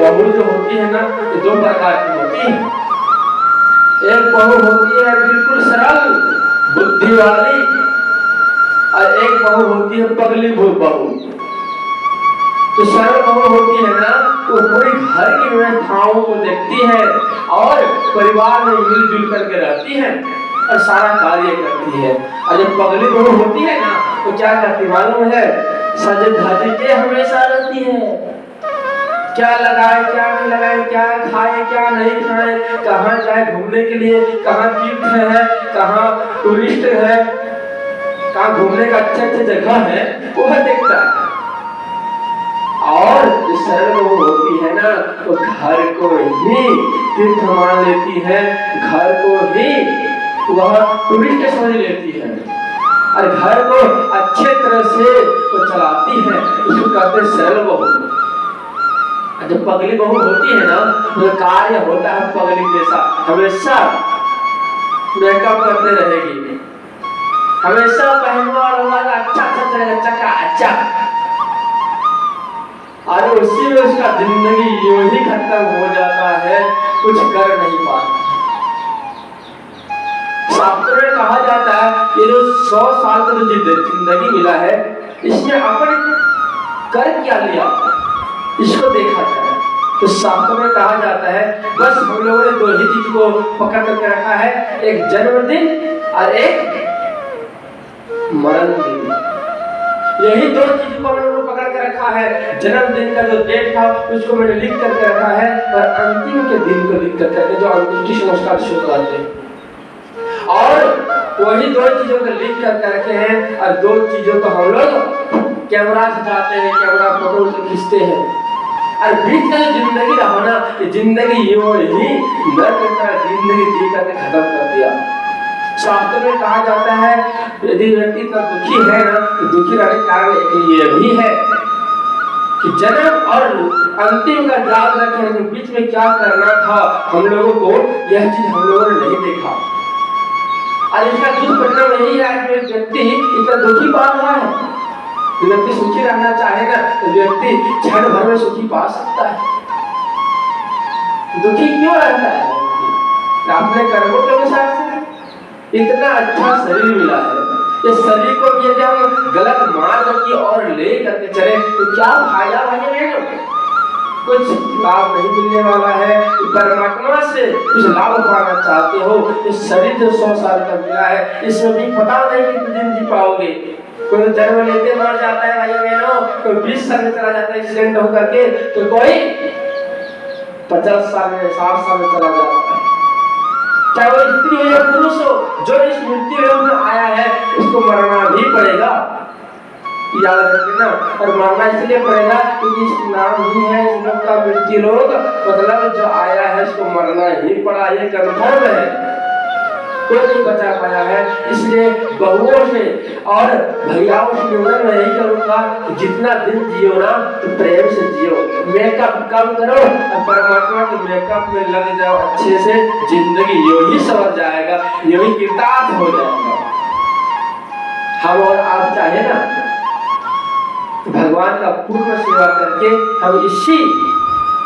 बहू जो होती है ना, ये दो प्रकार की होती है। एक बहू होती है बिल्कुल सरल बुद्धि वाली, और एक बहू होती है पगली बहू। तो सरल बहू होती है ना, वो पूरी घर की व्यवस्थाओं को देखती है और परिवार में मिलजुल करके रहती है और सारा कार्य करती है। और जब पगली बहू होती है ना, तो क्या करती मालूम है? सज धज के हमेशा रहती है, क्या लगाए क्या नहीं लगाए, क्या खाए क्या नहीं खाए, कहाँ जाए घूमने के लिए, कहाँ तीर्थ है, कहाँ टूरिस्ट है, कहाँ घूमने का अच्छे जगह है, वो देखता है। और जो सरल बहू होती है ना, वो घर को ही तीर्थ मान लेती है, घर को ही वह टूरिस्ट समझ लेती है और घर को अच्छे तरह से वो चलाती है। उसको कहते हैं सरल बहू। जब पगली बहू होती है ना, तो कार्य होता है पगली जैसा, हमेशा मेकअप करते रहेगी, हमेशा पहनवा अच्छा चका। और उसी में उसका जिंदगी यूं ही खत्म हो जाता है, कुछ कर नहीं पाता। शास्त्रों में कहा जाता है कि जो 100 साल का जो जिंदगी मिला है, इसमें अपन कर क्या लिया, इसको देखा जाए। तो शास्त्रों में कहा जाता है बस हम लोगों ने दो ही चीज को पकड़ करके रखा है, एक जन्मदिन और एक मरण दिन। यही दो चीज को हम लोगों ने पकड़ के रखा है। जन्मदिन का जो डेट था उसको मैंने लिख करके रखा है, और अंतिम के दिन को लिख करके, जो अंतिम संस्कार शुरू करते हैं, और वही दो चीजों को लिख करके रखे हैं। और दो चीजों को हम लोग कैमरा से जाते हैं, कैमरा फोटो से खींचते हैं। और बीच का जिंदगी रहा ना, ये जिंदगी यूं ही नर्क की तरह जिंदगी जी करके खत्म कर दिया। शास्त्र में कहा जाता है यदि व्यक्ति का दुखी है ना, तो दुखी रहने का कारण ये भी है कि जन्म और अंतिम का याद रखें, तो बीच में क्या करना था हम लोगों को, यह चीज हम लोगों ने नहीं देखा। और इसका दुष्परिणाम यही है कि व्यक्ति इतना दुखी पा रहा है। व्यक्ति सुखी रहना चाहे ना, तो व्यक्ति क्षण भर में सुखी पा सकता है। दुखी क्यों रहता है? अपने कर्मों के अनुसार से इतना अच्छा शरीर मिला है, इस शरीर को यदि हम गलत मार्ग की ओर ले करके चले तो क्या फायदा भाई? कुछ लाभ नहीं मिलने वाला है। परमात्मा से कुछ लाभ पाना चाहते हो, इस शरीर जो 100 साल का मिला है, इसमें भी पता नहीं कितने दिन जी पाओगे। कोई जन्म लेते मर जाता है भाई बहनों, कोई 20 साल में चला जाता है एक्सीडेंट होकर के, तो कोई 50 साल में 60 साल में चला जाता है। चाहे वो स्त्री हो या पुरुष हो, जो इस मृत्यु लोक में आया है उसको मरना भी पड़ेगा, याद रखना। और मरना इसलिए पड़ेगा क्योंकि इसका नाम ही है इस लोक का मृत्यु लोक, मतलब जो आया है उसको मरना ही पड़ा, ये कन्फर्म है, कोई नहीं बचा पाया है। इसलिए बहुओं से और भैयाओं से निवेदन मैं यही करूंगा कि जितना दिन जियो ना, तो प्रेम से जियो, मेकअप कम करो और परमात्मा के मेकअप में लग जाओ अच्छे से, जिंदगी यूं ही सवर जाएगा, यूं ही कृतार्थ हो जाएगा। हम और आप चाहे ना, भगवान का पूर्ण सेवा करके हम इसी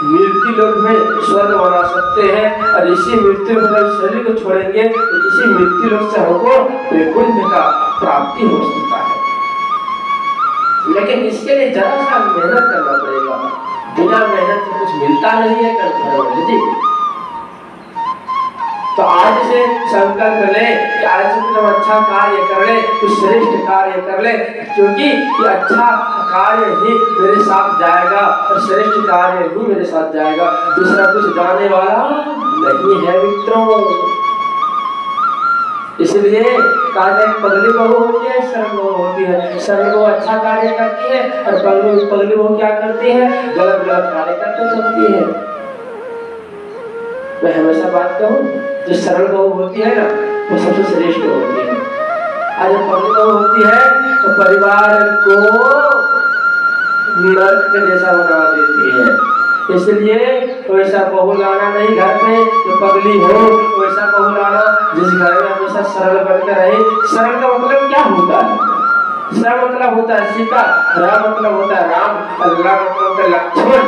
मृत्यु लोक में स्वर्ग बना सकते हैं। और इसी मृत्यु लोक शरीर को छोड़ेंगे तो इसी मृत्यु लोक से हमको वैकुंठ का प्राप्ति हो सकता है। लेकिन इसके लिए जरा सा मेहनत करना पड़ेगा, बिना मेहनत से कुछ मिलता नहीं है। कर जी, तो आज से संकल्प ले कि आज से कुछ अच्छा कार्य कर ले, कुछ श्रेष्ठ कार्य कर ले, क्योंकि ये अच्छा कार्य ही मेरे साथ जाएगा और श्रेष्ठ कार्य ही मेरे साथ जाएगा, दूसरा कुछ जाने वाला नहीं है मित्रों। इसलिए कहते हैं पगली बहू होती है, सरल बहू होती है। सरल बहू अच्छा कार्य करती है और पगली बहू क्या करती है? गलत कार्य करते चलती है। मैं हमेशा बात कहूँ, जो सरल बहू होती है ना, वो सबसे श्रेष्ठ होती है। और जब पगली बहू होती है तो परिवार को नर्क के जैसा बना देती है। इसलिए वैसा बहू लाना नहीं घर में, जो पगली हो वैसा बहू लाना जिस घर में हमेशा सरल बनकर रहे। सरल का मतलब क्या होता है? सरल मतलब होता है सीता, राम मतलब होता है राम, अल्लाह मतलब होता है लक्ष्मण।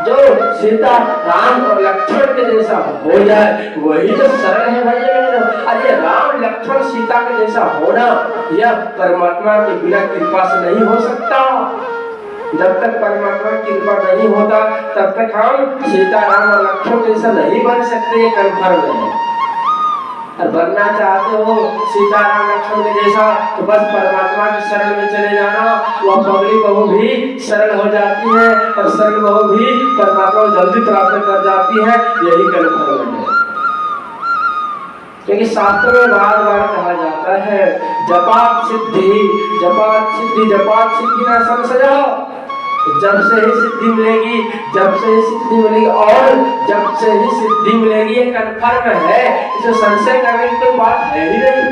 जो सीता राम और लक्ष्मण के जैसा हो जाए वही तो सरल है भाई बहनों। अरे राम लक्ष्मण सीता के जैसा होना यह परमात्मा के बिना कृपा से नहीं हो सकता। जब तक परमात्मा की कृपा नहीं होता तब तक हम सीता राम और लक्ष्मण जैसा नहीं बन सकते, ये कन्फर्म है। और बनना चाहते हो सीता राम लक्ष्मण के जैसा तो बस परमात्मा के शरण में चले जाना, वह पगली बहू भी सरल हो जाती है और सरल बहू भी परमात्मा को जल्दी प्राप्त कर जाती है, यही कन्फर्म है। क्योंकि शास्त्रों में बार बार कहा जाता है जपात सिद्धि जपात सिद्धि जपात सिद्धि ना संशय। जब से ही सिद्धि मिलेगी, जब से ही सिद्धि मिलेगी और जब से ही सिद्धि मिलेगी, ये कन्फर्म है, इसे संशय करने की कोई बात है ही नहीं।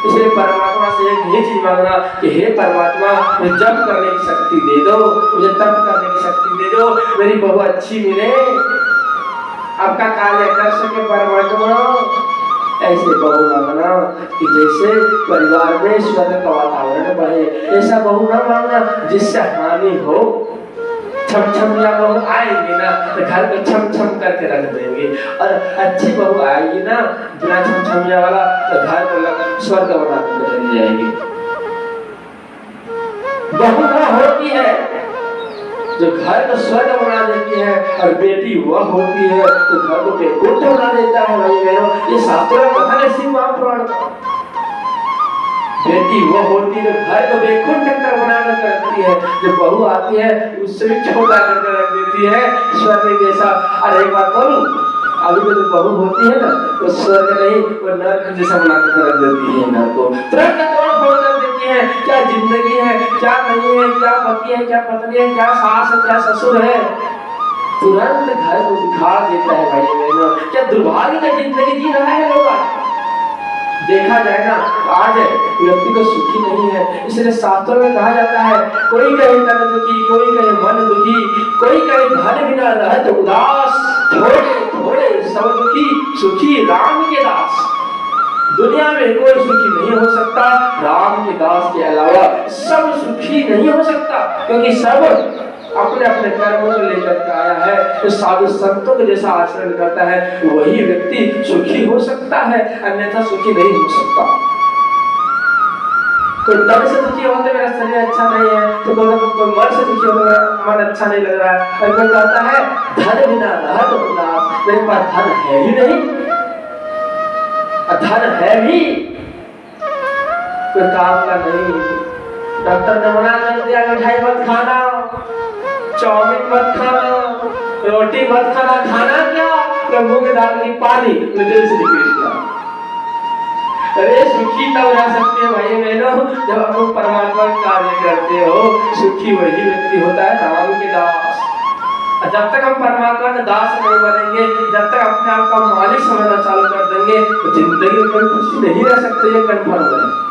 इसलिए परमात्मा से एक ही चीज मांगना कि हे परमात्मा मुझे जप करने की शक्ति दे दो, मुझे तप करने की शक्ति दे दो, मेरी बहू अच्छी मिले, आपका कार्य कर सके परमात्मा। ऐसे बहू मांगना कि जैसे परिवार में स्वर्ग का वातावरण बढ़े, ऐसा बहू ना मांगना जिससे हानि हो। छमछमिया बहू आएंगे ना तो घर को छम छम करके रख देंगे, और अच्छी बहू आएगी ना बिना छमछमिया वाला तो घर को स्वर्ग बना के चली जाएगी। बहू ना होती है जो घर को स्वर्ग बना देती है, और बेटी वह होती है तो घर को बेकुंठ बना देता है। भाई बहनों, ये शास्त्रों का कथन है शिव महापुराण का। बेटी वो होती है जो घर को बेकुंठ कर बना कर रखती है, जो बहू आती है उससे भी छोटा करके रख देती है स्वर्ग जैसा। और एक बात बोलूं, अभी तो जो बहू होती है ना वो स्वर्ग नहीं वो नरक जैसा बना कर रख देती है। घर को तुरंत तोड़ कर देती है। क्या जिंदगी है, क्या नहीं है, क्या पति है, क्या पत्नी है, क्या सास है, क्या ससुर है, तुरंत घर को दिखा देता है। भाई बहनों, क्या दुर्भाग्य का जिंदगी जी रहा है लोग। देखा जाए ना आज व्यक्ति को सुखी नहीं है, इसलिए शास्त्रों में कहा जाता है कोई कहे तन दुखी, कोई कहे मन दुखी, कोई कहे धन बिना रहत उदास, थोड़े थोड़े सब दुखी सुखी राम के दास। दुनिया में कोई सुखी नहीं हो सकता राम के दास के अलावा, सब सुखी नहीं हो सकता, क्योंकि सब अपने अपने कर्मों को लेकर आया है। तो साधु संतों के जैसा आचरण करता है वही व्यक्ति सुखी हो सकता है, अन्यथा सुखी नहीं हो सकता। कोई तन से दुखी होते मेरा शरीर अच्छा नहीं है, तो कोई मन से दुखी होते मेरा मन अच्छा नहीं लग रहा है, और कोई कहता है धन बिना रहत उदास, मेरे पास धन है ही नहीं, धन है भी कोई काम का नहीं। डॉक्टर ने मना कर दिया मिठाई मत खाना, चाउमीन मत खाना, रोटी मत खाना, खाना क्या प्रभु के दाल की पानी, दिल से कृष्णा। अरे सुखी तब रह सकते हैं भाई बहनों जब आप लोग परमात्मा का कार्य करते हो। सुखी वही व्यक्ति होता है राम के दास। जब तक हम परमात्मा के दास नहीं बनेंगे, जब तक अपने आप का मालिक समझना चालू कर देंगे तो जिंदगी में कोई खुशी नहीं रह सकते, ये कन्फर्म है।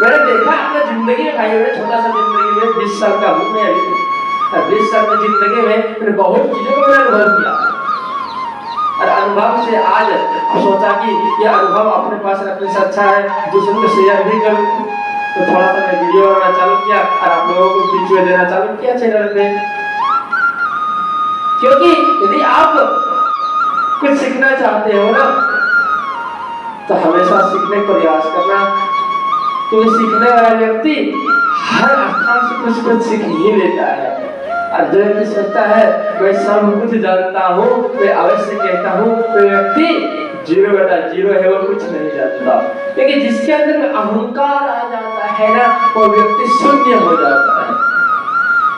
मैंने देखा अपने जिंदगी में भाई बहनों, छोटा सा जिंदगी में 20 साल का हूँ मैं अभी, 20 साल की जिंदगी में मैंने बहुत चीजों को मैंने अनुभव किया, और अनुभव से आज सोचा कि यह अनुभव अपने पास रखने से अच्छा है दूसरों को शेयर भी करूं, तो थोड़ा सा मैं वीडियो बनाना चालू किया और आप लोगों को बीच में देना चालू किया चैनल पे। क्योंकि यदि आप कुछ सीखना चाहते हो ना तो हमेशा सीखने का प्रयास करना, क्योंकि सीखने वाला व्यक्ति हर स्थान से कुछ कुछ सीख ही लेता है। और जो व्यक्ति सोचता है मैं सब कुछ जानता हूँ, मैं अवश्य कहता हूँ, तो व्यक्ति 0/0 है, वो कुछ नहीं जानता। क्योंकि जिसके अंदर में अहंकार आ जाता है ना वो व्यक्ति शून्य हो जाता है।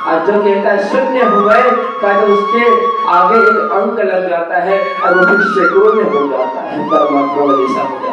और जो कहता है शून्य हुए का तो उसके आगे एक अंक लग जाता है और वो फिर सैकड़ों में हो जाता है, परमात्मा जैसा हो जाता है।